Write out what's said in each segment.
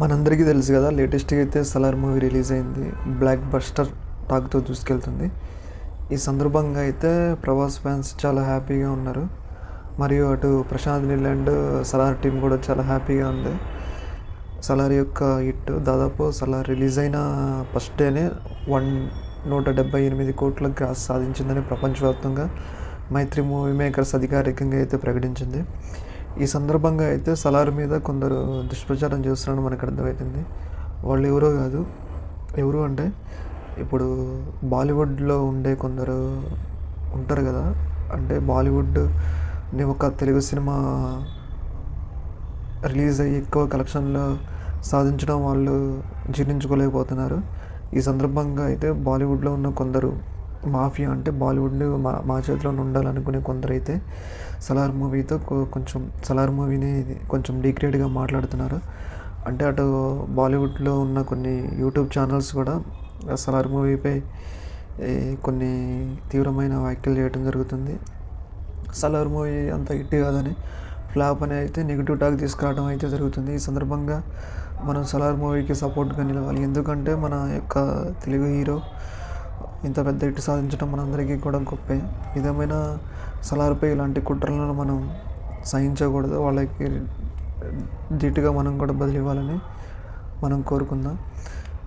మనందరికీ తెలుసు కదా, లేటెస్ట్గా అయితే సలార్ మూవీ రిలీజ్ అయింది. బ్లాక్ బస్టర్ టాక్తో దూసుకెళ్తుంది. ఈ సందర్భంగా అయితే ప్రభాస్ ఫ్యాన్స్ చాలా హ్యాపీగా ఉన్నారు. మరియు అటు ప్రశాంత్ నీల్ అండ్ సలార్ టీం కూడా చాలా హ్యాపీగా ఉంది. సలార్ యొక్క హిట్ దాదాపు సలార్ రిలీజ్ అయిన ఫస్ట్ డేనే 178 కోట్ల గ్రాస్ సాధించిందని ప్రపంచవ్యాప్తంగా మైత్రి మూవీ మేకర్స్ అధికారికంగా అయితే ప్రకటించింది. ఈ సందర్భంగా అయితే సలార్ మీద కొందరు దుష్ప్రచారం చేస్తున్నారని మనకు అర్థమవుతుంది. వాళ్ళు ఎవరు అంటే ఇప్పుడు బాలీవుడ్లో ఉండే కొందరు ఉంటారు కదా, అంటే బాలీవుడ్ని ఒక తెలుగు సినిమా రిలీజ్ అయ్యి ఎక్కువ కలెక్షన్లు సాధించడం వాళ్ళు జీర్ణించుకోలేకపోతున్నారు. ఈ సందర్భంగా అయితే బాలీవుడ్లో ఉన్న కొందరు మాఫియా, అంటే బాలీవుడ్ మా చేతిలో ఉండాలనుకునే కొందరు అయితే సలార్ మూవీని కొంచెం డిగ్రేడ్గా మాట్లాడుతున్నారు. అంటే అటు బాలీవుడ్లో ఉన్న కొన్ని యూట్యూబ్ ఛానల్స్ కూడా సలార్ మూవీపై కొన్ని తీవ్రమైన వ్యాఖ్యలు చేయడం జరుగుతుంది. సలార్ మూవీ అంత హిట్ కాదని, ఫ్లాప్ అని అయితే నెగిటివ్ టాక్ తీసుకురావడం అయితే జరుగుతుంది. ఈ సందర్భంగా మనం సలార్ మూవీకి సపోర్ట్గా నిలవాలి. ఎందుకంటే మన యొక్క తెలుగు హీరో ఇంత పెద్ద హిట్ సాధించడం మనందరికీ కూడా గొప్పే. ఏదేమైనా సలార్పై ఇలాంటి కుట్రలను మనం సహించకూడదు. వాళ్ళకి ధీటుగా మనం కూడా బదిలీ ఇవ్వాలని మనం కోరుకుందాం.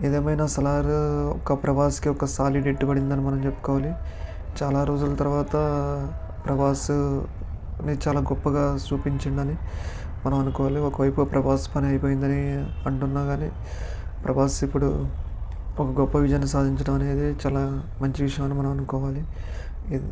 ఏదేమైనా సలార్ ఒక ప్రభాస్కి ఒక సాలిడ్ హిట్ పడిందని మనం చెప్పుకోవాలి. చాలా రోజుల తర్వాత ప్రభాస్ని చాలా గొప్పగా చూపించిండని మనం అనుకోవాలి. ఒకవైపు ప్రభాస్ పని అయిపోయిందని అంటున్నా కానీ ప్రభాస్ ఇప్పుడు ఒక గొప్ప విజయాన్ని సాధించడం అనేది చాలా మంచి విషయం అని మనం అనుకోవాలి. ఇది